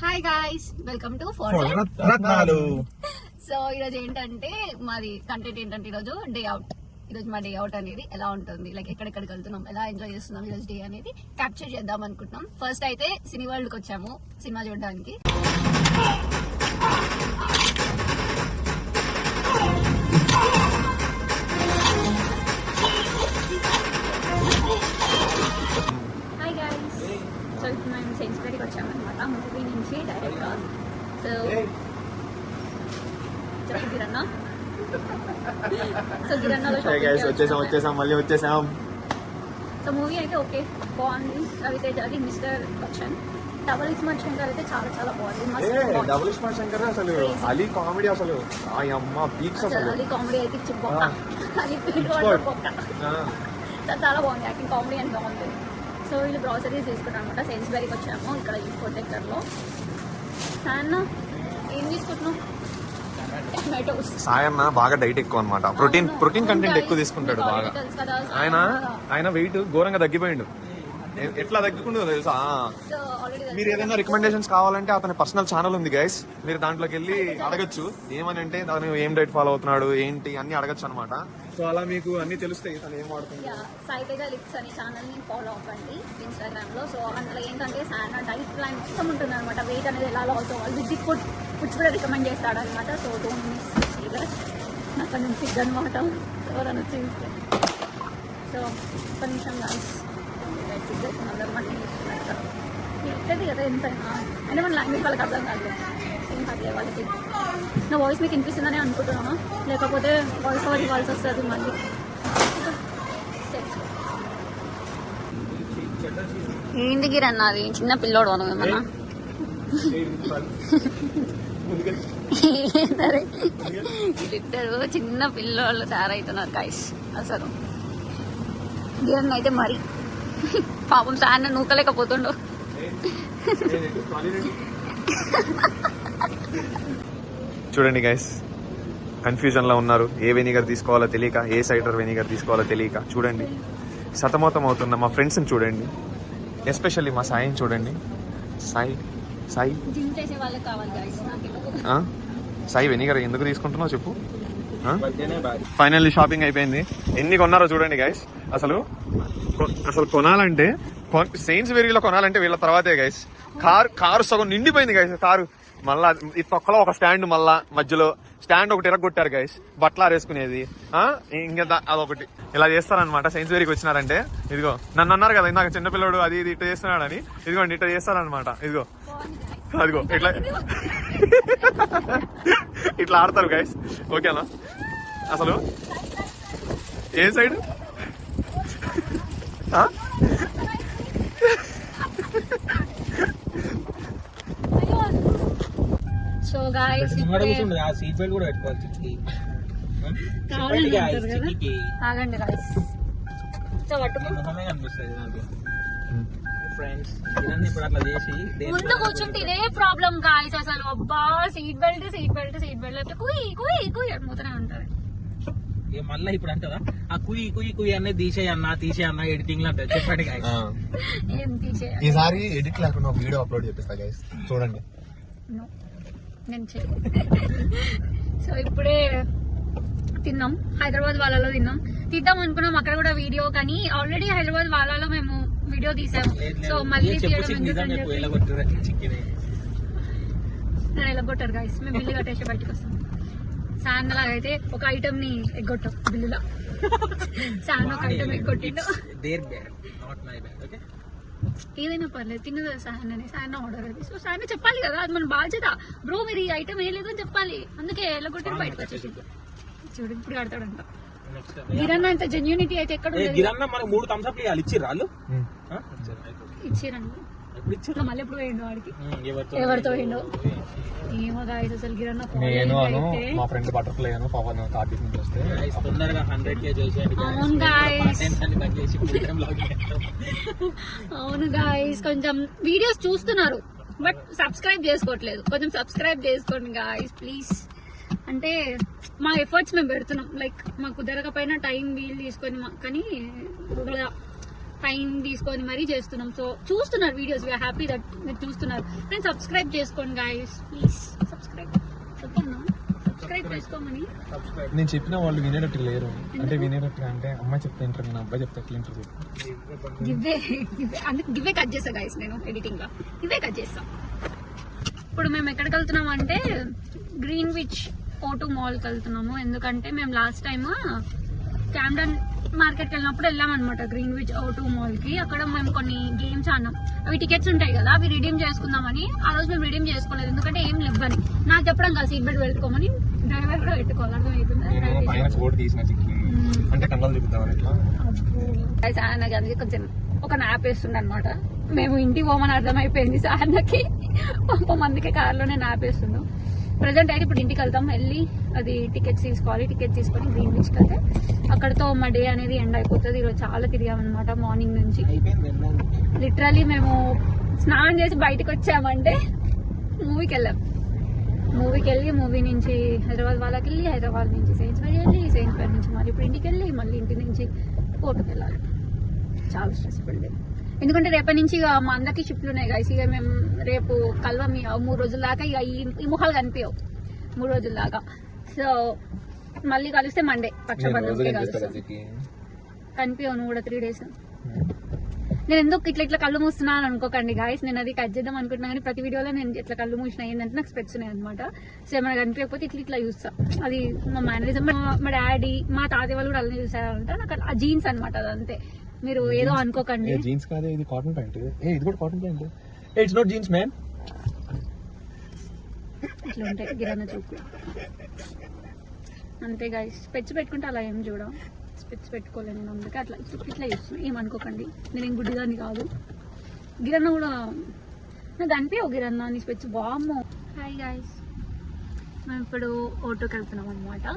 Hi guys, welcome to రత్నాలు. So ఈరోజు ఏంటంటే మాది కంటెంట్ ఏంటంటే ఈరోజు డే అవుట్. ఈరోజు మా డే అవుట్ అనేది ఎలా ఉంటుంది, లైక్ ఎక్కడెక్కడికి వెళ్తున్నాం, ఎలా ఎంజాయ్ చేస్తున్నాం ఈరోజు డే అనేది క్యాప్చర్ చేద్దాం అనుకుంటున్నాం. ఫస్ట్ అయితే సినీ వరల్డ్ కి వచ్చాము సినిమా చూడడానికి. హాయ్ గాయ్స్, సో ఇప్పుడు మేము సెన్సిబరీకి వచ్చాము అనమాట మూవీ నుంచి డైరెక్ట్ గా. సో చెప్పు కిరణ్. సో కిరణ్లో వచ్చేసాం. సో మూవీ అయితే ఓకే, బాగుంది. రవితేజ అది మిస్టర్ బచ్చన్. డబుల్ ఇస్మార్ట్ శంకర్ అయితే చాలా చాలా బాగుంది. డబుల్ స్మార్ట్ శంకర్ అసలు అలీ కామెడీ అసలు అమ్మ పీక్స్ అసలు. అలీ కామెడీ అయితే చిప్పొక్క, అలీ పీట్ పొక్క చాలా బాగుంది. యాక్టింగ్ కామెడీ అని బాగుంది. సో వీళ్ళు గ్రాసరీస్ తీసుకుంటాం అనమాట. సెన్సిబరీకి వచ్చాము ఇక్కడ ఈ ప్రొటెక్టర్లో. సాయన్న ఏం తీసుకుంటున్నాం? టమాటోస్. సాయన్న బాగా డైట్ ఎక్కువ అనమాట, ప్రోటీన్ కంటెంట్ ఎక్కువ తీసుకుంటాడు బాగా. ఆయన వెయిట్ ఘోరంగా తగ్గిపోయిండు. ఎట్లా తగ్గుకుంటుందో తెలుసా? మీరు ఏదైనా రికమెండేషన్స్ కావాలంటే అతని పర్సనల్ ఛానల్ ఉంది గైస్, మీరు దాంట్లోకి వెళ్ళి అడగచ్చు. ఏమని అంటే తను ఏం డైట్ ఫాలో అవుతున్నాడు ఏంటి అన్ని అడగచ్చు అనమాట. సో అలా మీకు అన్ని తెలుస్తాయి తను ఏం వాడుతుంది. సాయితేజ లిప్స్ అనే ఛానల్ ని ఫాలో అవ్వండి ఇన్స్టాగ్రామ్ లో. సో అందులో ఏంటంటే సాయన డైట్ ప్లాన్ ఇష్టం ఉంటుంది అనమాట. వెయిట్ అనేది ఎలా లాస్ అవ్వాలి, విత్ ఫుడ్స్ కూడా రికమెండ్ చేస్తాడు అనమాట. సో డోంట్ మిస్ సీదర్. అక్కడ నుంచి ఫిగ్ అనమాట ఎవరైనా చూస్తే. సో ఒక్క నిమిషం గాయస్, అందరూ మళ్ళీ ఎక్కది కదా ఎంతైనా అంటే మన లాంగ్వేజ్ వాళ్ళకి అర్థం కాదు. ఏం పర్లేదు వాళ్ళకి. నా వాయిస్ మీకు వినిపిస్తుందని అనుకుంటున్నాను, లేకపోతే వాయిస్ ఓవర్ ఇవ్వాల్సి వస్తుంది మళ్ళీ. ఏంటి గిరన్న అది చిన్న పిల్లోడు మనం ఏమన్నా ఇద్దరు చిన్న పిల్లోళ్ళు తయారవుతున్నారు గాయస్. అసలు గిరన్న అయితే మరి పాపం సాయన్న నూకలేకపోతుండు. చూడండి గైస్, కన్ఫ్యూజన్ లో ఉన్నారు. ఏ వెనిగర్ తీసుకోవాలో తెలియక, ఏ సైడర్ వెనిగర్ తీసుకోవాలో తెలియక చూడండి సతమతం అవుతున్న మా ఫ్రెండ్స్ ని చూడండి. ఎస్పెషల్లీ మా సాయిని చూడండి. సాయి జిమ్ చేసే వాళ్ళకి కావాలి గాయస్. సాయి వెనిగర్ ఎందుకు తీసుకుంటున్నావు చెప్పు. ఫైనల్లీ షాపింగ్ అయిపోయింది. ఎన్ని కొన్నారో చూడండి గైస్. అసలు కొనాలంటే సెయింట్స్ వెరీలో కొనాలంటే వీళ్ళ తర్వాతే గైస్. కారు సగం నిండిపోయింది గైస్. కారు మళ్ళా ఈ తొక్కలో ఒక స్టాండ్, మళ్ళా మధ్యలో స్టాండ్ ఒకటి ఎరగొట్టారు గైస్, బట్టలు ఆరేసుకునేది. ఇంకా అదొకటి ఇలా చేస్తారనమాట. సెయింట్స్ వెరీకి వచ్చినారంటే ఇదిగో నన్ను అన్నారు కదా ఇందాక చిన్నపిల్లడు అది ఇది ఇట్లా చేస్తున్నాడని, ఇదిగోండి ఇట్లా చేస్తారనమాట. ఇదిగో అదిగో ఇట్లా ఇట్లా ఆడతారు గైస్. ఓకేనా? అసలు ఏ side so guys seat belt కూడా పెట్టుకోవాలి. ఆగండి గాయస్. సో కనిపిస్తుంది ఫ్రెండ్స్. ఇప్పుడు అట్లా చేసి ముందు కూర్చుంటే ఇదే ప్రాబ్లం గాయస్. అసలు అబ్బా సీట్ బెల్ట్ కుయ్ మూతనే ఉంటారు. మళ్ళీ ఇప్పుడు అంటారా ఆ కుయ్ అనేది తీసేయన్నా ఎడిటింగ్ లో అంటారు. చెప్పండి ఏం తీసేయాలి? ఈసారి ఎడిట్ లేకుండా ఒక వీడియో అప్లోడ్ చేపిస్తా గైస్, చూడండి. నేను సో ఇప్పుడే తిన్నాం, హైదరాబాద్ వాళ్ళలో తీద్దాం అనుకున్నాం అక్కడ కూడా వీడియో, కానీ ఆల్రెడీ హైదరాబాద్ వాళ్ళలో మేము వీడియో తీసాము. సో మళ్ళీ ఎలగొట్టారు గాయస్. మేము బిల్లు కట్టేసి బయటకు వస్తాం. సాయన్ లాగా అయితే ఒక ఐటమ్ ని ఎగ్గొట్టాం బిల్లులో. సాయన్ ఒక ఐటమ్ ఎగ్గొట్టిండు. ఏదైనా పర్లేదు తిన్నదా సాయన్ అని. సాయన్ ఆర్డర్ అది. సో సాయన్ చెప్పాలి కదా, అది మన బాధ్యత. బ్రో మీరు ఈ ఐటమ్ ఏ లేదు అని చెప్పాలి. అందుకే ఎల్లగొట్టి బయటకు వచ్చేసి చూడు ఇప్పుడు కడతాడంట. గిరన్న అంత జెన్యూనిటీ అయితే ఎక్కడ ఇచ్చిరండి. మళ్ళీ ఎప్పుడు పోయిండు వాడికి, ఎవరితో పోయిండు ఏమో గాయస్. అసలు గిరన్న మా ఫ్రెండ్ బటర్ఫ్లై పవన్ కార్తీక్ నుంచి వస్తే తొందరగా 100K చేసేయండి. అవును గాయస్, కొంచెం వీడియోస్ చూస్తున్నారు బట్ సబ్స్క్రైబ్ చేసుకోవట్లేదు. కొంచెం సబ్స్క్రైబ్ చేసుకోండి గాయస్ ప్లీజ్. అంటే మా ఎఫర్ట్స్ మేము పెడుతున్నాం, లైక్ మాకు కుదరకపోయినా టైం వీలు తీసుకొని కానీ టైం తీసుకొని మరీ చేస్తున్నాం. సో చూస్తున్నారు వీడియోస్, వీఆర్ హ్యాపీ దట్ మీరు చూస్తున్నారు. నేను సబ్స్క్రైబ్ చేసుకోండి గైస్, ప్లీజ్ సబ్స్క్రైబ్ చేసుకోమని. నేను చెప్పిన వాళ్ళు వినేటట్టు లేరు. అంటే వినేటట్టుగా అంటే అమ్మాయి చెప్తే వింటారు, నేను అబ్బాయి చెప్తే ఎట్లా వింటారు? గివ్వే కట్ చేస్తా గైస్, నేను ఎడిటింగ్ లో ఇవే కట్ చేస్తా. ఇప్పుడు మేము ఎక్కడికి వెళ్తున్నాం అంటే గ్రీన్ విచ్ O2 మాల్కి వెళ్తున్నాము. ఎందుకంటే మేము లాస్ట్ టైమ్ క్యామ్డన్ మార్కెట్కి వెళ్ళినప్పుడు వెళ్ళాం అనమాట గ్రీన్ విచ్ O2 మాల్కి. అక్కడ మేము కొన్ని గేమ్స్ ఆడినాం. అవి టికెట్స్ ఉంటాయి కదా, అవి రిడీమ్ చేసుకుందామని. ఆ రోజు మేము రిడీమ్ చేసుకోలేదు ఎందుకంటే ఏం లేవని. నాకు చెప్పడం కాదు సీట్ బెల్ట్ పెట్టుకోమని, డ్రైవర్ కూడా పెట్టుకోవాలి. అర్థమవుతుంది సార్ కొంచెం ఒక నాప్ వేస్తుండే అనమాట. మేము ఇంటికి పోమని అర్థమైపోయింది సార్కి. మందికి కార్లోనే నాప్ వేస్తున్నాం. ప్రజెంట్ అయితే ఇప్పుడు ఇంటికి వెళ్తాం, వెళ్ళి అది టికెట్స్ తీసుకోవాలి. టికెట్స్ తీసుకొని గ్రీన్ బీచ్కి వెళ్తే అక్కడతో మా డే అనేది ఎండ్ అయిపోతుంది. ఈరోజు చాలా తిరిగామన్నమాట మార్నింగ్ నుంచి. లిటరలీ మేము స్నానం చేసి బయటకు వచ్చామంటే మూవీకి వెళ్ళాం. మూవీకి వెళ్ళి మూవీ నుంచి హైదరాబాద్ వాళ్ళకి వెళ్ళి, హైదరాబాద్ నుంచి సైన్స్ ఫెయిర్ వెళ్ళి, సైన్స్ ఫెయిర్ నుంచి మళ్ళీ ఇప్పుడు ఇంటికి వెళ్ళి, మళ్ళీ ఇంటి నుంచి కోర్టుకు వెళ్ళాలి. చాలా స్ట్రెస్ఫుల్ డే. ఎందుకంటే రేపటి నుంచి ఇక మా అందరికి షిఫ్ట్లు ఉన్నాయి గైస్. ఇక మేము రేపు కలవం 3 రోజుల దాకా. ఇక ఈ మొహాలు కనిపించవు 3 రోజుల దాకా. సో మళ్ళీ కలిస్తే మండే పక్షబంధంకి కనిపించవు. నువ్వు కూడా 3 days. నేను ఎందుకు ఇట్లా కళ్ళు మూస్తున్నాను అనుకోకండి గాయస్. నేను అది కట్ చేద్దాం అనుకుంటున్నా కానీ ప్రతి వీడియోలో నేను ఇట్లా కళ్ళు మూసిన ఏంటంటే నాకు స్పెట్స్ ఉన్నాయి అనమాట. సో ఏమైనా కనిపించకపోతే ఇట్లా చూస్తా. అది మా మేనరిజం. మా డాడీ మా తాతయ్య వాళ్ళు కూడా అలానే చూసారంట. నాకు ఆ జీన్స్ అనమాట, అదంతే. మీరు ఏదో అనుకోకండి. జీన్స్ కాదే, ఇది కాటన్ ప్యాంట్. ఇది కూడా cotton pant. It's not jeans man. ఇట్లా ఉంటాయి గిరన్న చూపు అంతే గైస్. స్పెట్స్ పెట్టుకుంటే అలా ఏం చూడం. స్పెట్స్ పెట్టుకోలేను నేను, అందుకే అట్లా ఇట్లా చూస్తున్నా. ఏమనుకోకండి, నేనేం గుడ్డిదాన్ని కాదు. గిరన్న కూడా నాకు అనిపించవు. గిరన్న నీ స్పెట్స్ బామ్మో. హాయ్ గైస్, మేము ఇప్పుడు ఆటోకి వెళ్తున్నాం అనమాట.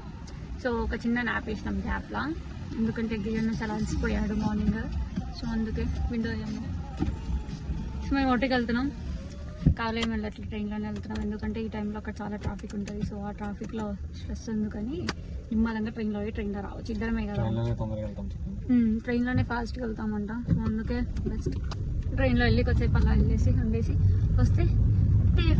సో ఒక చిన్న నాప్ వేసినాం గ్యాప్లా. ఎందుకంటే గిరన్న చాలా అలసిపోయాడు మార్నింగ్. సో అందుకే విండో ఏమో. సో మేము ఆటోకి వెళ్తున్నాం. కార్లో ఏమి వెళ్ళట్లేదు, ట్రైన్లోనే వెళ్తున్నాం. ఎందుకంటే ఈ టైంలో అక్కడ చాలా ట్రాఫిక్ ఉంటుంది. సో ఆ ట్రాఫిక్లో స్ట్రెస్ ఎందుకని నిమ్మలంగా ట్రైన్లో ట్రైన్లో రావచ్చు. ఇద్దరమే కదా, ట్రైన్లోనే ఫాస్ట్గా వెళ్తామంట. సో అందుకే బెస్ట్ ట్రైన్లో వెళ్ళి కొద్దిసేపు అలా వెళ్ళేసి ఉండేసి వస్తే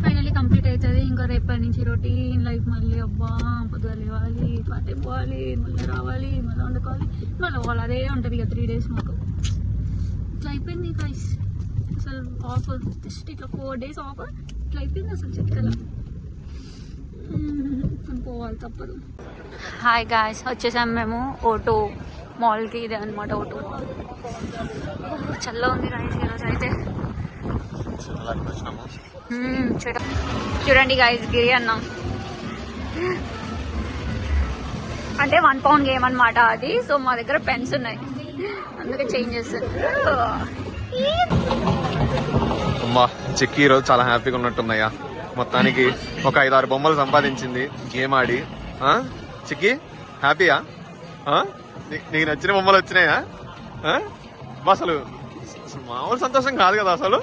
ఫైనల్లీ కంప్లీట్ అవుతుంది. ఇంకా రేపటి నుంచి రొటీన్ లైఫ్. మళ్ళీ అబ్బా పొద్దుగా లేవాలి, పాటే పోవాలి, మళ్ళీ రావాలి, మళ్ళీ వండుకోవాలి, మళ్ళీ వాళ్ళు అదే ఉంటుంది ఇక 3 days మాకు. ఇట్లా అయిపోయింది గైస్ అసలు. ఆఫర్ జస్ట్ ఇట్లా 4 days ఆఫర్ ఇట్లా అయిపోయింది అసలు. చెట్కల పోవాలి తప్పదు. హాయ్ గాయస్, వచ్చేసాం మేము O2 మాల్కి. ఇదే అనమాట O2 మాల్. చల్ల ఉంది గాయస్ ఈరోజు అయితే. చూడండి గాయస్, గిరి అన్నాం అంటే 1 pound గేమ్ అనమాట అది. సో మా దగ్గర పెన్స్ ఉన్నాయి, అందుకే చేంజ్ చేస్తాను. అమ్మా చెక్కి ఈరోజు చాలా హ్యాపీగా ఉన్నట్టున్నాయా. మొత్తానికి ఒక 5-6 బొమ్మలు సంపాదించింది గేమ్ ఆడి. చిక్కి హ్యాపీయా? నీకు నచ్చిన బొమ్మలు వచ్చినాయా? అసలు మామూలు సంతోషం కాదు కదా అసలు.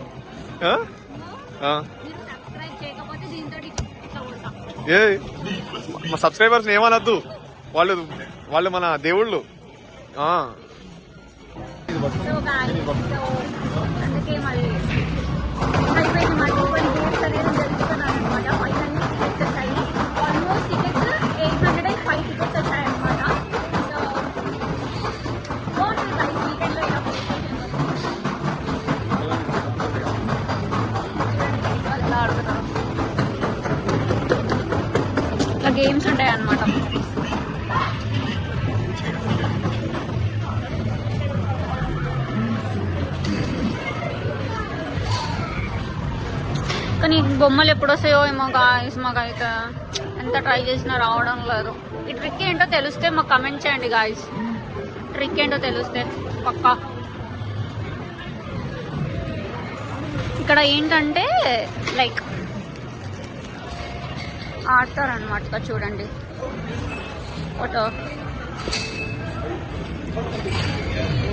ఏ మా సబ్స్క్రైబర్స్ ఏమనద్దు, వాళ్ళు మన దేవుళ్ళు. అందుకే మళ్ళీ అయిపోయింది. మళ్ళీ కొన్ని గేమ్స్ అనేది జరుగుతున్నాను అనమాట. ఫైనల్లీ టికెట్స్ వచ్చాయి. ఆల్మోస్ట్ టికెట్స్ 805 టికెట్స్ వచ్చాయన్నమాట. సో బాగుంటుంది గైస్. వీకెండ్లో ఇలా ఆడుతున్నారు. ఇట్లా గేమ్స్ ఉంటాయి అన్నమాట. కానీ బొమ్మలు ఎప్పుడు వస్తాయో ఏమో గాయస్. మాకైతే ఎంత ట్రై చేసినా రావడం లేదు. ఈ ట్రిక్ ఏంటో తెలిస్తే మాకు కమెంట్ చేయండి గాయస్. ట్రిక్ ఏంటో తెలిస్తే పక్కా. ఇక్కడ ఏంటంటే లైక్ ఆడతారనమాట. చూడండి ఫోటో.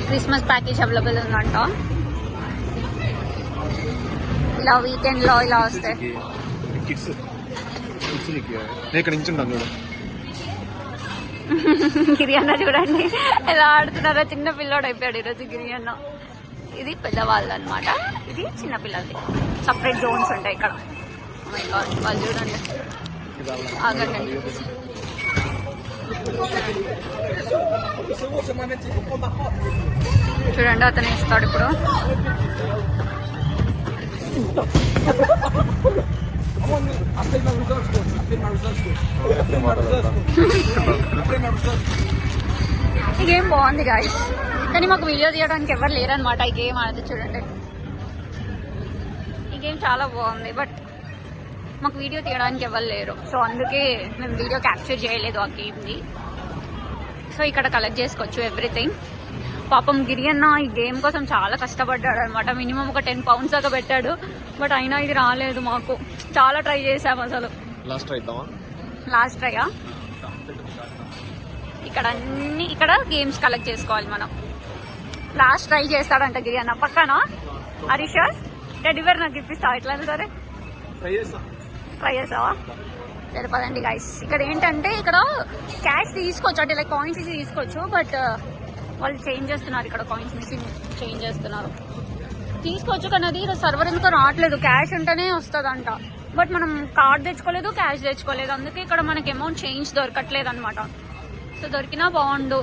క్రిస్మస్ ప్యాకేజ్ అవైలబుల్ ఉందంట. ఇలా వీకెండ్ లో ఇలా వస్తాయి. ఇక్కడ నుంచి గిరి అన్న చూడండి ఎలా ఆడుతున్నారో. చిన్న పిల్లోడు అయిపోయాడు ఈరోజు గిరి అన్న. ఇది పెద్దవాళ్ళది అనమాట, ఇది చిన్నపిల్లలది. సపరేట్ జోన్స్ ఉంటాయి ఇక్కడ. Oh my God, వాళ్ళు చూడండి. ఆగండి. చూడండి అతను ఇస్తాడు ఇప్పుడు. ఈ గేమ్ బాగుంది గాయ్స్, కానీ మాకు వీడియో తీయడానికి ఎవరు లేరనమాట. ఈ గేమ్ ఆడదు చూడండి. ఈ గేమ్ చాలా బాగుంది, బట్ మాకు వీడియో తీయడానికి ఎవరు లేరు. సో అందుకే మేము వీడియో క్యాప్చర్ చేయలేదు ఆ గేమ్ని. సో ఇక్కడ కలెక్ట్ చేసుకోవచ్చు ఎవ్రీథింగ్. పాపం గిరి అన్న ఈ గేమ్ కోసం చాలా కష్టపడ్డాడు అనమాట. మినిమం ఒక 10 pounds దాకా పెట్టాడు, బట్ అయినా ఇది రాలేదు మాకు. చాలా ట్రై చేసాము అసలు. లాస్ట్ ట్రైయా? ఇక్కడ గేమ్స్ కలెక్ట్ చేసుకోవాలి మనం. లాస్ట్ ట్రై చేస్తాడంట గిరి అన్న. పక్కన హరీష్ టెడ్డీబేర్ నాకు ఇప్పిస్తావా? ఎట్లా సరే ట్రై చేస్తావా? సరిపదండి గైస్. ఇక్కడ ఏంటంటే ఇక్కడ క్యాష్ తీసుకోవచ్చు, అంటే లైక్ కాయిన్స్ ఇచ్చి తీసుకోవచ్చు, బట్ వాళ్ళు చేంజ్ చేస్తున్నారు. ఇక్కడ కాయిన్స్ మిషన్ చేంజ్ చేస్తున్నారు. తీసుకోవచ్చు కానీ అది సర్వర్ ఎందుకో రావట్లేదు. క్యాష్ ఉంటేనే వస్తుందంట, బట్ మనం కార్డ్ తెచ్చుకోలేదు, క్యాష్ తెచ్చుకోలేదు. అందుకే ఇక్కడ మనకి అమౌంట్ చేంజ్ దొరకట్లేదు అనమాట. సో దొరికినా బాగుండు.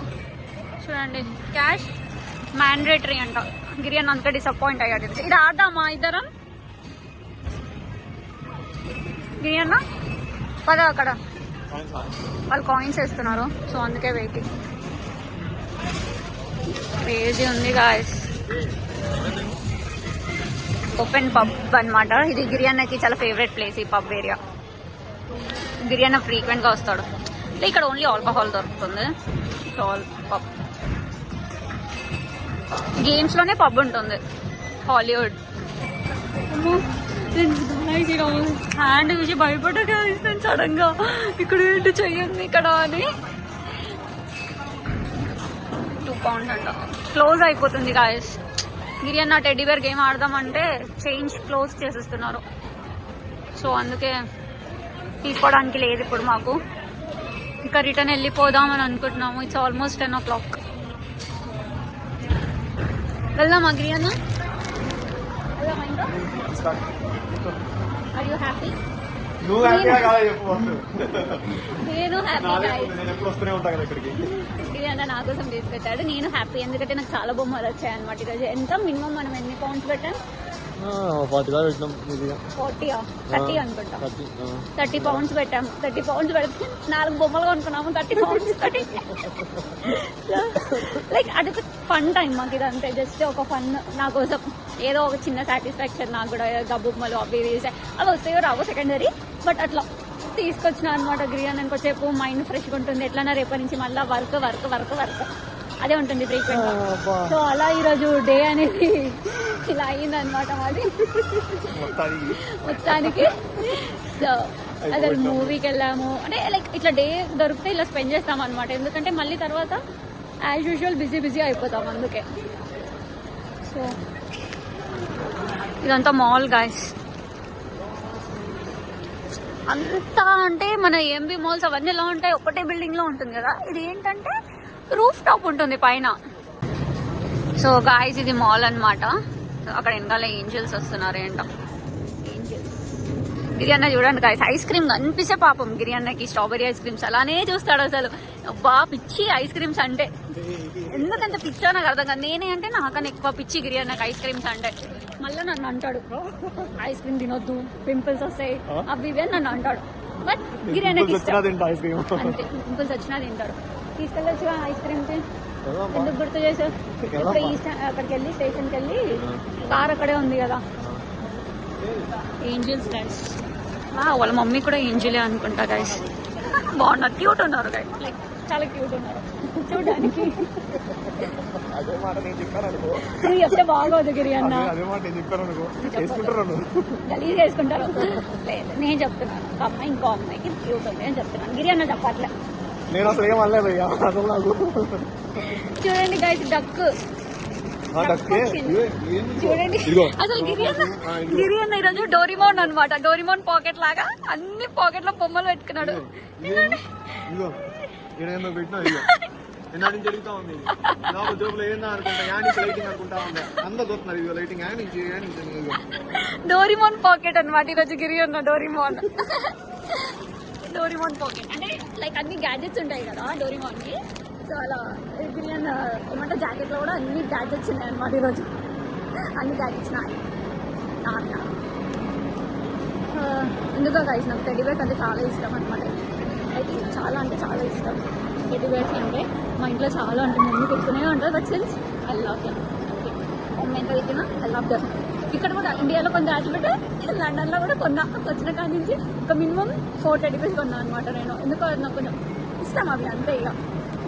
చూడండి క్యాష్ మ్యాండేటరీ అంట. గిరి అన్న అంత డిసప్పాయింట్ అయ్యాడు. ఇది ఆడదామా ఇద్దరం? గిరి అన్న పద, అక్కడ వాళ్ళు కాయిన్స్ వేస్తున్నారు. సో అందుకే వెయిటింగ్. క్రేజీ ఉంది గాయస్. ఓపెన్ పబ్ అనమాట ఇది. గిరి అన్నకి చాలా ఫేవరెట్ ప్లేస్ ఈ పబ్ ఏరియా. గిరి అన్న ఫ్రీక్వెంట్ గా వస్తాడు. ఇక్కడ ఓన్లీ ఆల్కహాల్ దొరుకుతుంది. సో పబ్ గేమ్స్ లోనే పబ్ ఉంటుంది. హాలీవుడ్ హ్యాండ్ చూసి భయపడ్డా సడన్ గా. ఇక్కడ ఏంటి చెయ్యండి ఇక్కడ అని. 2 pounds అంట. క్లోజ్ అయిపోతుంది గాయస్. గిరి అన్న టెడ్డీబేర్ గేమ్ ఆడదామంటే చేంజ్ క్లోజ్ చేసేస్తున్నారు. సో అందుకే తీసుకోవడానికి లేదు ఇప్పుడు మాకు. ఇంకా రిటర్న్ వెళ్ళిపోదామని అనుకుంటున్నాము. It's almost 10 o'clock. వెళ్దామా గిరి అన్న? వెళ్దామా ఇంకా? Are you happy? నేను హ్యాపీ. ఇది అంతా నా కోసం తీసుకొచ్చాడు. నేను హ్యాపీ ఎందుకంటే నాకు చాలా బొమ్మలు వచ్చాయి అనమాట ఈరోజు. ఎంత మినిమం మనం ఎన్ని pounds పెట్టాం? 30 అనుకుంటా. 30 pounds పెట్టాము. 30 pounds పెడితే 4 బొమ్మలు కొనుక్కున్నాము. 30 pounds లైక్ అది ఫన్ టైం మాకు. ఇదంతే జస్ట్ ఒక ఫన్ నా కోసం. ఏదో ఒక చిన్న సాటిస్ఫాక్షన్ నాకు కూడా. గబ్బుమ్మలు అవి వేసాయి, అవి వస్తాయో రావో సెకండరీ, బట్ అట్లా తీసుకొచ్చిన అనమాట. గిరి అన్న కొంచెంసేపు మైండ్ ఫ్రెష్గా ఉంటుంది. ఎట్లన్నా రేపటి నుంచి మళ్ళీ వర్క్ వర్క్ వర్క్ వర్క్ అదే ఉంటుంది ఫ్రీక్వెంట్ గా. సో అలా ఈరోజు డే అనేది ఇలా అయిందనమాట మాది మొత్తానికి. సో అసలు మూవీకి వెళ్ళాము అంటే లైక్ ఇట్లా డే దొరికితే ఇలా స్పెండ్ చేస్తాం అనమాట. ఎందుకంటే మళ్ళీ తర్వాత యాజ్ యూజువల్ బిజీ అయిపోతాం అందుకే. సో ఇదంతా మాల్ గాయస్. అంతా అంటే మన ఏఎంబీ మాల్స్ అవన్నీ ఎలా ఉంటాయి, ఒకటే బిల్డింగ్ లో ఉంటుంది కదా. ఇది ఏంటంటే రూఫ్ టాప్ ఉంటుంది పైన. సో గాయస్ ఇది మాల్ అనమాట. అక్కడ వెనకాల ఏంజల్స్ వస్తున్నారు. ఏంటో ఏంజల్స్. గిరి అన్న చూడండి గాయస్, ఐస్ క్రీమ్ కనిపిస్తే పాపం గిరి అన్నకి స్ట్రాబెరీ ఐస్ క్రీమ్స్ అలానే చూస్తాడు అసలు. అబ్బా పిచ్చి ఐస్ క్రీమ్స్ అంటే. ఎందుకంత పిచ్చో నాకు అర్థం కాదు. నేనే అంటే నాకన్నా ఎక్కువ పిచ్చి గిరి అన్నకి ఐస్ క్రీమ్స్ అంటే. మళ్ళీ నన్ను అంటాడు ఐస్ క్రీమ్ తినొద్దు, పింపుల్స్ వస్తాయి అవి ఇవి అని నన్ను అంటాడు. బట్ గిరి అన్నకి అంతే, పింపుల్స్ వచ్చినా తింటాడు. తీసుకెళ్ళొచ్చు ఐస్ క్రీమ్ కి. ఎందుకు గుర్తు చేసావు? ఇప్పుడు అక్కడికి వెళ్ళి స్టేషన్కి వెళ్ళి కార్ అక్కడే ఉంది కదా. Angels guys. వాళ్ళ మమ్మీ కూడా ఏంజలే అనుకుంటా గైస్. బాగున్నారు, క్యూట్ ఉన్నారు గైస్. లైక్ చాలా క్యూట్ ఉన్నారు చూడడానికి. నువ్వు చెప్తే బాగోదు గిరి అన్న. గలీజ్ చేసుకుంటారు. లేదు నేను చెప్తున్నాను. ఒక అమ్మాయి ఇంకో అమ్మాయికి క్యూట్ ఉంది అని చెప్తున్నాను. గిరి అన్న చెప్పట్లే. చూడండి గైస్ డక్. చూడండి అసలు గిరి అన్న ఈరోజు డోరిమోన్ అనమాట. డోరిమోన్ పాకెట్ లాగా అన్ని పాకెట్ లో బొమ్మలు పెట్టుకున్నాడు. నిన్న నుంచి జరుగుతా ఉంది నాకు జోబులో ఏందా అనుకుంటా యా నుంచి లైటింగ్ అనుకుంటా ఉంది అందరు చూస్తున్నారు ఇది లైటింగ్ యా నుంచి డోరిమోన్ పాకెట్ అనమాట ఈరోజు గిరి ఉన్న డోరిమోన్ పాకెట్ అంటే లైక్ అన్ని గ్యాడ్జెట్స్ ఉంటాయి కదా డోరిమోన్ కి. సో అలా గిరి అన్న ఏమంటే జాకెట్ లో కూడా అన్ని గ్యాడ్జెట్స్ ఉన్నాయి అనమాట ఈరోజు. అన్ని గ్యాడ్జెట్స్ నాయి ఎందుకో గైస్ నాకు టెడ్డీ బేర్స్ అంటే చాలా ఇష్టం అనమాట. అయితే చాలా అంటే చాలా ఇష్టం టెడ్డీ బేర్స్ అంటే. మా ఇంట్లో చాలా అంటే మమ్మీ పెట్టుకునే ఉంటుంది. But since I love them. Mummy ఎంత పెట్టినా ఐ లవ్ దెమ్. ఇక్కడ కూడా ఇండియాలో కొంచెం దాచిపెట్టే లండన్లో కూడా కొన్నా. వచ్చిన కాడి నుంచి ఒక మినిమం 4 టెడ్డీ బేర్స్ కొన్నా అనమాట నేను. ఎందుకో నాకు కొంచెం ఇష్టం అవి అంతే. ఇక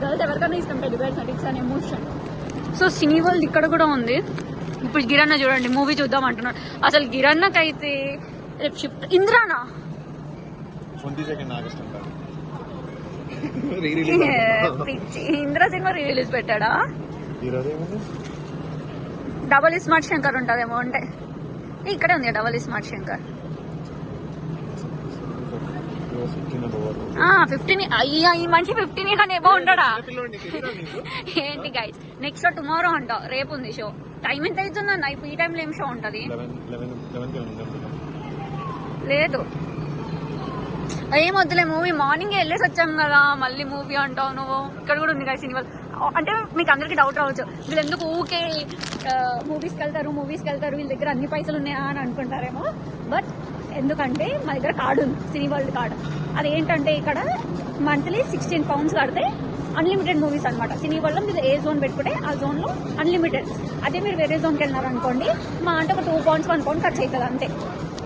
గర్ల్స్ ఎవరికైనా ఇష్టం టెడ్డీ బేర్స్ అంటే. It's an emotion. So cine world ఇక్కడ కూడా ఉంది. ఇప్పుడు గిరన్న చూడండి మూవీ చూద్దాం అంటున్నాడు. అసలు గిరన్నకైతే రేపు షిఫ్ట్. ఇంద్రానా 22 ఆగస్ట్ ఇంద్ర సినిమా రిలీజ్ పెట్టాడా? డబల్ స్మార్ట్ శంకర్ ఉంటుందేమో. అంటే ఇక్కడే ఉంది డబల్ స్మార్ట్ శంకర్. 15 ఈ మనిషి 15 కానీ ఏమో ఉండడా ఏంటి గైస్. నెక్స్ట్ షో టుమారో అంట. రేపు ఉంది షో. టైం ఎంత అవుతుందన్న? ఇప్పుడు ఈ టైంలో ఏం షో ఉంటుంది? లేదు ఏం వద్దులే. మూవీ మార్నింగ్ వెళ్ళేసి వచ్చాం కదా మళ్ళీ మూవీ అంటావు నువ్వు. ఇక్కడ కూడా ఉంది కదా సినిమా. అంటే మీకు అందరికి డౌట్ రావచ్చు వీళ్ళు ఎందుకు ఊకే మూవీస్కి వెళ్తారు వీళ్ళ దగ్గర అన్ని పైసలు ఉన్నాయా అని అనుకుంటారేమో. బట్ ఎందుకంటే మా దగ్గర కార్డు ఉంది, సినీ వరల్డ్ కార్డు. అదేంటంటే ఇక్కడ మంత్లీ 16 pounds కడితే అన్లిమిటెడ్ మూవీస్ అనమాట. సినీ వరల్డ్ మీరు ఏ జోన్ పెట్టుకుంటే ఆ జోన్లో అన్లిమిటెడ్. అదే మీరు వేరే జోన్కి వెళ్ళినారనుకోండి మా అంటే ఒక 2 pounds 1 pound ఖర్చు అవుతుంది అంతే.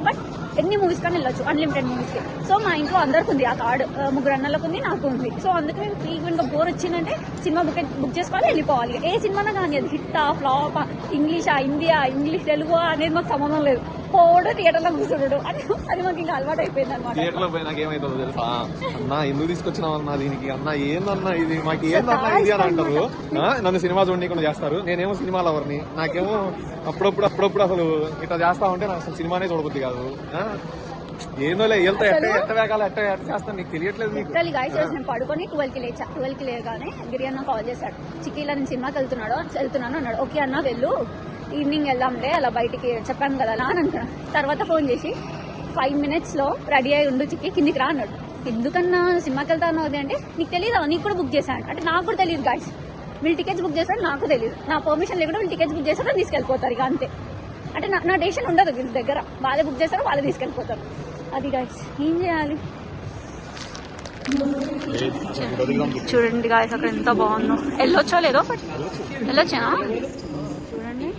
బట్ ఎన్ని మూవీస్ కానీ వెళ్ళొచ్చు అన్లిమిటెడ్ మూవీస్కి. సో మా ఇంట్లో అందరికి ఉంది ఆ కార్డు. 3 అన్నలకు ఉంది, నాకు ఉంది. సో అందుకే మేము ఫ్రీక్వెంట్గా బోర్ వచ్చిందంటే సినిమా బుక్ చేసుకోవాలి, వెళ్ళిపోవాలి. ఏ సినిమానా కానీ అది హిట్టా ఫ్లాపా ఇంగ్లీషా హిందీయా ఇంగ్లీష్ తెలుగు అనేది మాకు సంబంధం లేదు. పోవడం థియేటర్లో కూర్చున్నాడు అది మాకు ఇంకా అలవాటు అయిపోయింది అనమాట. థియేటర్ లో పోయినాక ఏమైతుందో తెలుసా? అన్నా ఎందుకు తీసుకొచ్చినావన్నా దీనికి? అన్నా ఏందన్నా ఇది మాకు ఏందన్నా ఇది అని అంటారు. నన్ను సినిమా చూడకుండా చేస్తారు. నేనేమో సినిమా లవర్ని. నాకేమో అప్పుడప్పుడు అసలు ఇట్లా చేస్తా ఉంటే నాకు అసలు సినిమానే చూడబుద్ది కాదు. ఏందోలే వెళ్తా ఎట్ట వేగాలి ఎట్ట చేస్తాను నీకు తెలియట్లేదు. మీకు నేను పడుకొని 12కి లేగానే గిరి అన్న కాల్ చేశాడు. చిక్కీలో నేను సినిమాకి వెళ్తున్నాను అన్నాడు. ఓకే అన్న వెళ్ళు, ఈవినింగ్ వెళ్దాంలే అలా బయటికి చెప్పాను కదా అని అంటున్నాను. తర్వాత ఫోన్ చేసి 5 minutes రెడీ అయి ఉండు చిక్కి కిందికి రా అన్నాడు. ఎందుకన్నా సినిమాకి వెళ్తాను అది అంటే నీకు తెలియదా? నీకు కూడా బుక్ చేశాను అంటే నాకు కూడా తెలియదు గాయస్. వీళ్ళు టికెట్స్ బుక్ చేశారు నాకు తెలియదు. నా పర్మిషన్ లేకుండా వీళ్ళు టికెట్స్ బుక్ చేశారో తీసుకెళ్ళిపోతారు ఇక అంతే. అంటే నా డెసిషన్ ఉండదు వీళ్ళ దగ్గర. వాళ్ళే బుక్ చేస్తారో వాళ్ళే తీసుకెళ్ళిపోతారు. అది గాయస్ ఏం చేయాలి చూడండి గాయస్. అక్కడ ఎంత బాగుందో. వెళ్ళొచ్చో లేదో బట్ వెళ్ళొచ్చా చూడండి.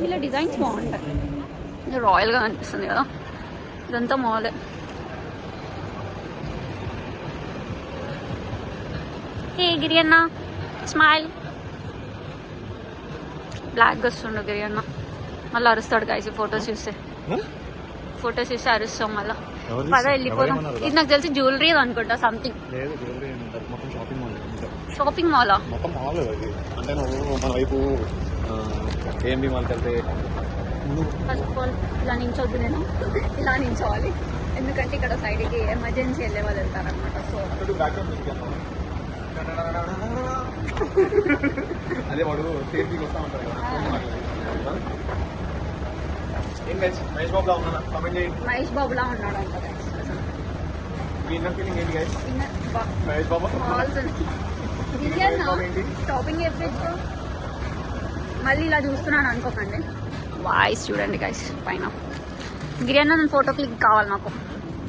ఇలా డిజైన్స్ బాగుంటాయి. రాయల్ గా అనిపిస్తుంది కదా. ఇదంతా మాలే. ఏ గిరి అన్న స్మైల్. బ్లాక్ వస్తుండు గిరి అన్న. మళ్ళీ అరుస్తాడు గాయస్ ఫొటోస్ చూస్తే అరుస్తాం మళ్ళీ. పద వెళ్ళిపోదాం. ఇది నాకు తెలిసి జ్యువెలరీ అనుకుంటా సంథింగ్. షాపింగ్ మాలా? అంటే నువ్వు మన వైపు ఏఎంబి మాల్కి వెళ్తే ఫస్ట్ ఆఫ్ ఆల్ ఇలా నించొద్దు. నేను ఇలా నించోవాలి ఎందుకంటే ఇక్కడ సైడ్కి ఎమర్జెన్సీ వెళ్ళే వాళ్ళు వెళ్తారనమాట. సో అదే వాడు సేఫ్టీకి వస్తా ఉంటారు కదా. మహేష్ బాబులా ఉన్నా కామెంట్ చేయండి. మహేష్ బాబులా ఉన్నాడు అంట. ఫీలింగ్ ఏంటి గైస్? మహేష్ బాబు షాపింగ్ ఎప్పుడు మళ్ళీ ఇలా చూస్తున్నాను అనుకోకండి. వాయిస్ చూడండి గైస్ పైన. గిరి అన్న నేను ఫోటో క్లిక్ కావాలి, నాకు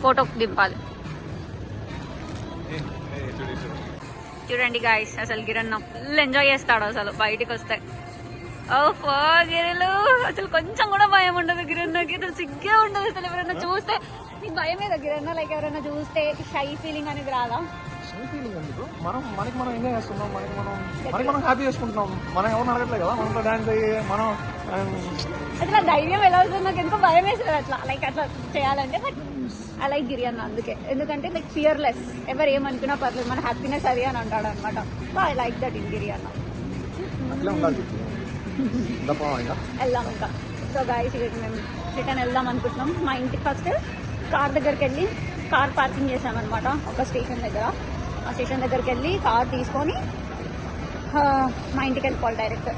ఫోటో దింపాలి. చూడండి గాయస్ అసలు గిరన్న ఫుల్ ఎంజాయ్ చేస్తాడు అసలు బయటికి వస్తే. ఓహో గిరిలు అసలు కొంచెం కూడా భయం ఉండదు గిరన్నకి. అసలు సిగ్గే ఉండదు అసలు. ఎవరైనా చూస్తే నీకు భయం మీద గిరన్న లైక్ ఎవరైనా చూస్తే షై ఫీలింగ్ అనేది రాదా? మనం ఎంజాయ్ చేస్తున్నాం, మనం హ్యాపీ చేసుకుంటున్నాం. మనం ఎవరు అడగట్లేదు కదా, మనతో డాన్స్ అయ్యి మనం అట్లా ధైర్యం ఎలా అవుతుంది? నాకు ఎంతో భయం వేస్తుంది అట్లా లైక్ అట్లా చేయాలంటే. బట్ ఐ లైక్ గిరి అన్న అందుకే. ఎందుకంటే లైక్ ఫియర్లెస్. ఎవరు ఏమనుకున్నా పర్లేదు, మన హ్యాపీనెస్ అది అని అంటాడు అనమాట. So I like that in Giri అన్న. వెళ్దాం ఇంకా. సో గాయస్ మేము రిటర్న్ వెళ్దాం అనుకుంటున్నాం. మా ఇంటికి ఫస్ట్ కార్ దగ్గరికి వెళ్ళి కార్ పార్కింగ్ చేసామన్నమాట ఒక స్టేషన్ దగ్గర. ఆ స్టేషన్ దగ్గరికి వెళ్ళి కార్ తీసుకొని మా ఇంటికి వెళ్ళిపోవాలి డైరెక్ట్.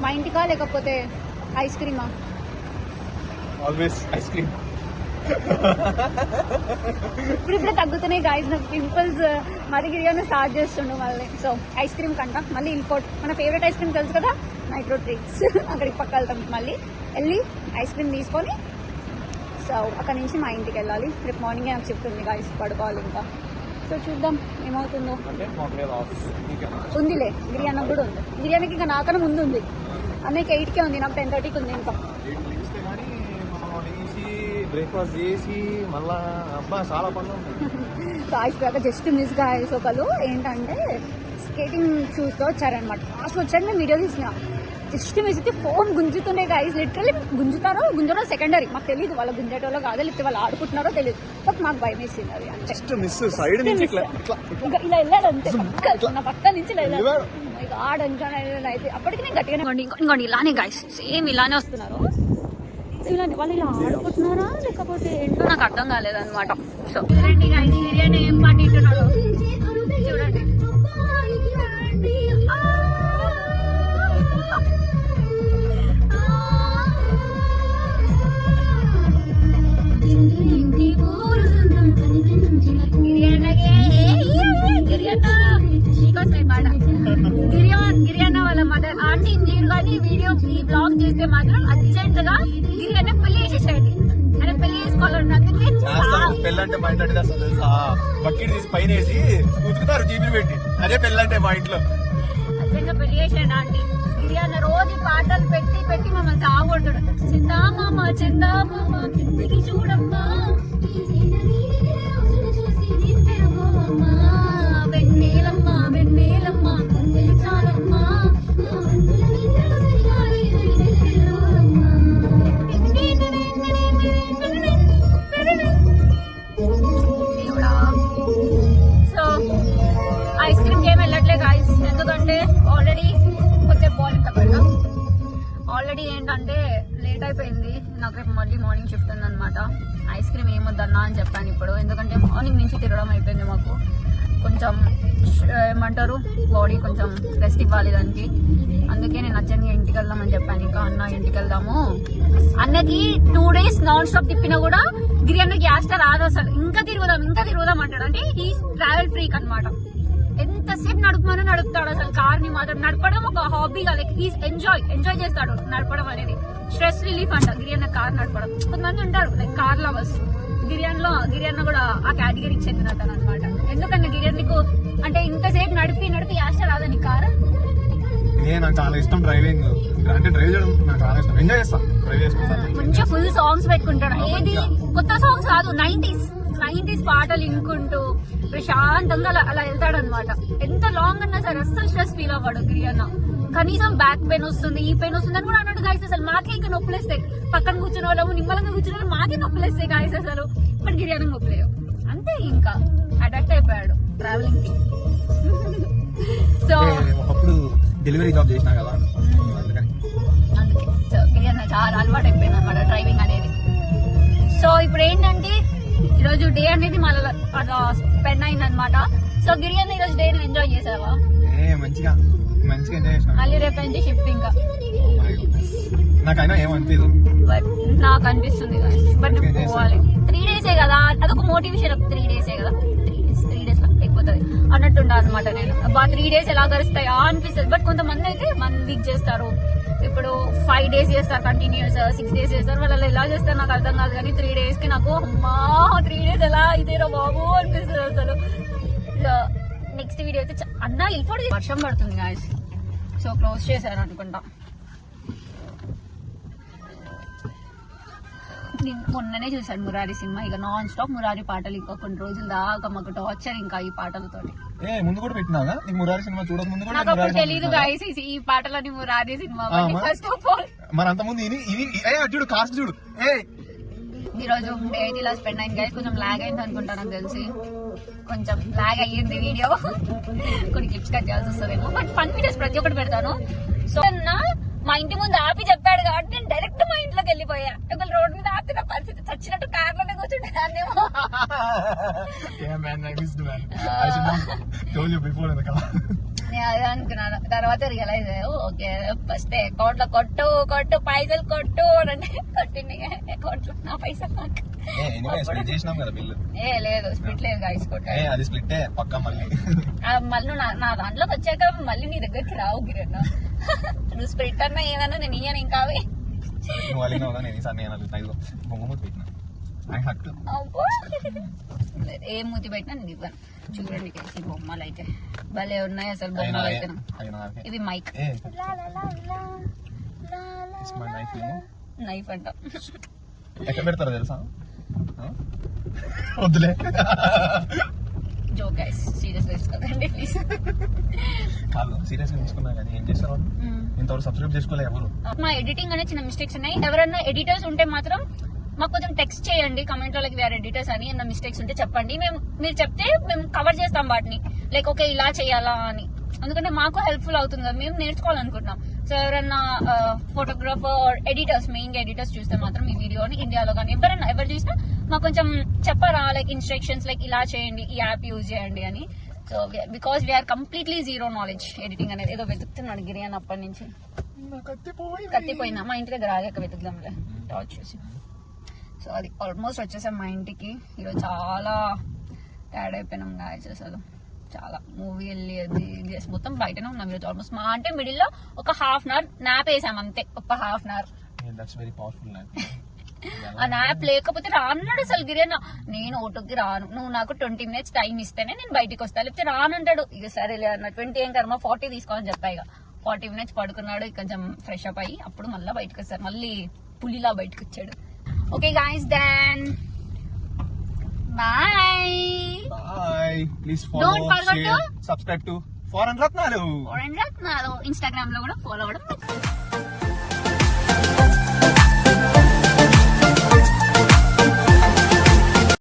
మా ఇంటికా లేకపోతే ఐస్ క్రీమా? Always ice cream. ఇప్పుడు తగ్గుతున్నాయి గాయస్ నాకు పింపుల్స్. మరి గిరియాని స్టార్ట్ చేస్తుండు మళ్ళీ. సో ఐస్ క్రీమ్ కంట మళ్ళీ ఇంపోర్ట్. మన ఫేవరెట్ ఐస్ క్రీమ్ తెలుసు కదా, నైట్రో ట్రీట్స్. అక్కడికి పక్క వెళ్తాం, మళ్ళీ వెళ్ళి ఐస్ క్రీమ్ తీసుకొని సో అక్కడ నుంచి మా ఇంటికి వెళ్ళాలి. రేపు మార్నింగే నాకు షిఫ్ట్ ఉంది గాయస్, పడుకోవాలి ఇంకా. సో చూద్దాం ఏమవుతుందో. ఉందిలే, గిరియాన కూడా ఉంది. గిరియానికి ఇంకా నాకన్నా ముందు ఉంది. అన్నకి 8కే ఉంది, నాకు 10:30కి ఉంది. ఇంకా బ్రేక్ఫాస్ట్ చేసి మళ్ళా అబ్బా చాలా పనులు గాయస్ కాక జస్ట్ మిస్ గాయస్. ఒకళ్ళు ఏంటంటే స్కేటింగ్ షూస్తో వచ్చారనమాట. ఫాస్ట్ వచ్చాడు, నేను వీడియో తీసిన. జస్ట్ మిస్ అయితే ఫోన్ గుంజుతుండే గాయస్. లిటరల్లీ గుంజరో సెకండరీ మాకు తెలియదు. వాళ్ళు గుంజేటోలో కాదో లేకపోతే వాళ్ళు ఆడుకుంటున్నారో తెలియదు. బట్ మాకు భయం వేసింది అది. అంటే ఇలా వెళ్ళాడు అంతే, నా పక్క నుంచి ఆడంటే అప్పటికి నేను గట్టిగానే ఇంకోండి ఇలానే గాయస్, సేమ్ ఇలానే వస్తున్నారు. వాళ్ళు ఇలా ఆడుకుంటున్నారా లేకపోతే ఏంటో నాకు అర్థం కాలేదన్నమాట. సో చూడండి బిర్యానీ ఏం పాట తింటున్నాడు చూడండి. గిరియానా వాళ్ళ మదర్ ఆంటీ మీరు కానీ వీడియో ఈ బ్లాగ్ చేస్తే మాత్రం అర్జెంట్ గా గిరియానా పెళ్లి చేసేసేయండి. ఆయన పెళ్లి చేసుకోవాలని అందుకే పెళ్ళంటే మా ఇంటి తెలుసా, బకెట్ తీసి పైన వేసి ఉతుకుతారు జీబీలు పెట్టి. అదే పెళ్ళంటే మా ఇంట్లో. అర్జెంట్ గా పెళ్లి చేసేయండి ఆంటీ. గిరియానా రోజు పాటలు పెట్టి పెట్టి మమ్మల్ని సాగొట్టుడు. చిందామామ చిందామామ కిందికి చూడమ్మా, వెన్నీలమ్మ వెన్నీలమ్మ చాలమ్మా. సో ఐస్ క్రీమ్ ఏం వెళ్ళట్లే గాయస్, ఎందుకంటే ఆల్రెడీ వచ్చే బాల్ పెడదాం. ఆల్రెడీ ఏంటంటే లేట్ అయిపోయింది. నాకు రేపు మళ్ళీ మార్నింగ్ షిఫ్ట్ ఉందన్నమాట. ఐస్ క్రీమ్ ఏమొద్దన్నా అని చెప్పాను ఇప్పుడు, ఎందుకంటే మార్నింగ్ నుంచి తిరగడం అయిపోయింది మాకు. కొంచెం ఏమంటారు బాడీ కొంచెం రెస్ట్ ఇవ్వాలి దానికి. అందుకే నేను అచ్చంగా ఇంటికి వెళ్దామని చెప్పాను. ఇంకా అన్న ఇంటికి వెళ్దాము. అన్నకి 2 days నాన్ స్టాప్ తిప్పినా కూడా గిరియాన్నకి యాస్ట రాదు అసలు. ఇంకా తిరుగుదాం అంటాడు. అంటే ఈ ట్రావెల్ ఫ్రీక్ అనమాట. ఎంతసేపు నడుపుతానో నడుపుతాడు అసలు. కార్ ని మాత్రం నడపడం ఒక హాబీగా, లైక్ ఈజ్ ఎంజాయ్ చేస్తాడు నడపడం అనేది. స్ట్రెస్ రిలీఫ్ అంట గిరియాన్న కార్ నడపడం. కొంతమంది ఉంటారు లైక్ కార్ లవర్స్. గిరియాన్న కూడా ఆ కేటగిరీకి చెందిన అతను అనమాట. ఎందుకంటే గిరియాన్నకు అంటే ఇంతసేపు నడిపి యాస్ట రాదని కార్. నాకు చాలా ఇష్టం డ్రైవింగ్. అంటే డ్రైవ్ చేయడం నాకు చాలా ఇష్టం. ఎంజాయ్ చేస్తా డ్రైవ్ చేసుకుంటాను. మంచిగా ఫుల్ సాంగ్స్ పెట్టుకుంటాడు. ఏది కొత్త సాంగ్స్ కాదు, 90s పాటలు వినుకుంటూ ప్రశాంతంగా అలా వెళ్తాడు అనమాట. ఎంత లాంగ్ అన్నా సరే అస్సలు స్ట్రెస్ ఫీల్ అవ్వడు గిరియాన్న. కనీసం బ్యాక్ పెయిన్ వస్తుంది, ఈ పెయిన్ వస్తుంది అని కూడా అన్నాడు గాయస్. అసలు మాకే ఇంకా నొప్పులేస్తాయి. పక్కన కూర్చున్న వాళ్ళము నిమ్మలంగా కూర్చున్న వాళ్ళు మాకే నొప్పులేస్తాయి గాయస్ అసలు. బట్ గిరియాన్న నొప్పులేవు అంతే. ఇంకా అడాప్ట్ అయిపోయాడు ట్రావెలింగ్ కి. సో అప్పుడు డెలివరీ జాబ్ చేసినా కదా, అందుకే సో గిరియాన్న చాలా అలవాటు అయిపోయింది అనమాట డ్రైవింగ్ అనేది. సో ఇప్పుడు ఏంటంటే ఈరోజు డే అనేది మళ్ళీ స్పెండ్ అయింది అనమాట. సో గిరియాన్న ఈరోజు డే ఎంజాయ్ చేసావా? మంచిగా ఎంజాయ్ చేసిన. మళ్ళీ రేపు నుంచి షిఫ్ట్ ఇంకా. నాకైనా ఏమనిపించదు, బట్ నాకు అనిపిస్తుంది బట్ పోవాలి. 3 days కదా, అదొక మోటివేషన్. 3 days కదా, 3 days అయిపోతుంది అన్నట్టుండ అనమాట. నేను 3 days ఎలా గడుస్తాయా అనిపిస్తుంది. బట్ కొంతమంది అయితే 1 week చేస్తారు, ఇప్పుడు 5 days చేస్తారు కంటిన్యూస్, 6 days చేస్తారు. వాళ్ళు ఎలా చేస్తారు నాకు అర్థం కాదు. కానీ 3 days కి నాకు అమ్మా 3 days ఎలా ఇదేరా బాబు అనిపిస్తుంది అసలు. నెక్స్ట్ వీడియో అయితే అన్న వెళ్ళిపోయి వర్షం పడుతుంది గాయస్. సో క్లోజ్ చేశారు అనుకుంటా. మొన్ననే చూసాను మురారి సినిమా. ఇక నాన్ స్టాప్ మురారి పాటలు. ఇంకా కొన్ని రోజుల దాకా మాకు టార్చర్ ఇంకా ఈ పాటలతోటి. ముందు కూడా పెట్టినాగా మురారి సినిమా చూడక ముందు కూడా నాకు అప్పుడు తెలియదు గాయస్ ఈ పాటలని Murari cinema. First of all మరి అంత ముందు చూడు కాస్ట్ చూడు. ఈ రోజు డే అయితే ఇలా స్పెండ్ అయింది గాయస్. కొంచెం లాగ్ అయింది అనుకుంటా, నాకు తెలిసి కొంచెం లాగ్ అయ్యింది వీడియో. కొన్ని క్లిప్స్ కట్ చేయాల్సి వస్తుందేమో. బట్ ఫన్ వీడియోస్ ప్రతి ఒక్కటి పెడతాను. సో మా ఇంటి ముందు ఆపి చెప్పాడు కాబట్టి నేను డైరెక్ట్ మా ఇంట్లోకి వెళ్ళిపోయా. ఒకళ్ళు రోడ్ మీద ఆపి నా పరిస్థితి చచ్చినట్టు కార్ లోనే కూర్చుంటానేమో. Yeah, man, I missed, man. I should have told you before in the car. నేను అదే అనుకున్నాను. తర్వాత రియలైజ్ అయ్యా ఓకే ఫస్ట్ అకౌంట్ లో కొట్టు పైసలు కొట్టు అంటే కొట్టింది అకౌంట్ లో నా పైసలు నాకు. స్ప్లిట్ చేసినాం కదా బిల్లు. ఏ లేదు స్ప్లిట్ లేదు గైస్ కొట్ట. అది స్ప్లిట్ పక్కా మళ్ళీ. మళ్ళీ నా దాంట్లోకి వచ్చాక మళ్ళీ నీ దగ్గరికి రావు గిరన్న. నువ్వు స్ప్లిట్ అన్నా ఏదన్నా నేను ఇయ్యను ఇంకా అవి. నువ్వు అలిగినావు కదా నేను ఈసారి నేను అలుగుతా. బొమ్మూతి పెట్టినా ఐ హక్ టు. ఏ మూతి పెట్టినా నేను ఇవ్వను. చూడండి ఈ బొమ్మలు అయితే భలే ఉన్నాయి అసలు బొమ్మలు అయితే. ఇది మైక్ నైఫ్ అంట. ఎక్కడ పెడతారో తెలుసా? వద్దులే. జోక్ గైస్ సీరియస్ గా తీసుకోకండి ప్లీజ్. కాదు సీరియస్ గా తీసుకున్నా కానీ ఏం చేస్తారు వాళ్ళు? ఇంతవరకు సబ్స్క్రైబ్ చేసుకోలే ఎవరు. మా ఎడిటింగ్ అనే చిన్న మిస్టేక్స్ ఉన్నాయి. ఎవరన్నా ఎడిటర్స్ ఉంటే మాత్రం మాకు కొంచెం టెక్స్ట్ చేయండి కమెంట్ లో, లైక్ వేరే ఎడిటర్స్ అని ఏమన్నా మిస్టేక్స్ ఉంటే చెప్పండి. మీరు చెప్తే మేము కవర్ చేస్తాం వాటిని, లైక్ ఓకే ఇలా చేయాలా అని. ఎందుకంటే మాకు హెల్ప్ఫుల్ అవుతుంది కదా, మేము నేర్చుకోవాలనుకుంటున్నాం. సో ఎవరన్నా ఫోటోగ్రాఫర్ ఎడిటర్స్, మెయిన్ గా ఎడిటర్స్ చూస్తే మాత్రం ఈ వీడియోని ఇండియాలో కానీ ఎవరు చూసినా మాకు కొంచెం చెప్పరా, లైక్ ఇన్స్ట్రక్షన్స్, లైక్ ఇలా చేయండి, ఈ యాప్ యూజ్ చేయండి అని. So because we are completely zero knowledge editing అనేది. ఏదో వెతుకుతున్నాడు గిరియన్ అప్పటి నుంచి. కత్తిపోయినా మా ఇంటి దగ్గర ఆగాక వెతుకుదాంలే టార్చ్ చూసి. సో అది ఆల్మోస్ట్ వచ్చేసాం మా ఇంటికి. ఈరోజు చాలా టైర్డ్ అయిపోయినాం గాయస్ అసలు. చాలా మూవీ వెళ్ళి అది చేసి మొత్తం బయటనే ఉన్నాం ఈరోజు ఆల్మోస్ట్. మా అంటే మిడిల్ లో ఒక హాఫ్ అన్ అవర్ నాప్ వేసాం అంతే, ఒక హాఫ్ అన్ అవర్. ఆ నాప్ లేకపోతే రానున్నాడు అసలు గిరియన్న. నేను ఓటుకి రాను, నువ్వు నాకు 20 minutes టైం ఇస్తేనే నేను బయటికి వస్తా, లేకపోతే రానంటాడు. ఇక సరేలే అన్న 20 ఏం కర్మ 40 తీసుకోవాలని చెప్పా. ఇక 40 minutes పడుకున్నాడు, కొంచెం ఫ్రెష్ అప్ అయ్యి అప్పుడు మళ్ళీ బయటకు వస్తారు. మళ్ళీ పులిలా బయటకు వచ్చాడు. Okay guys, then bye. Please follow, don't forget share, to subscribe to Foreign Ratnalu. Instagram లో కూడా ఫాలో అవ్వడం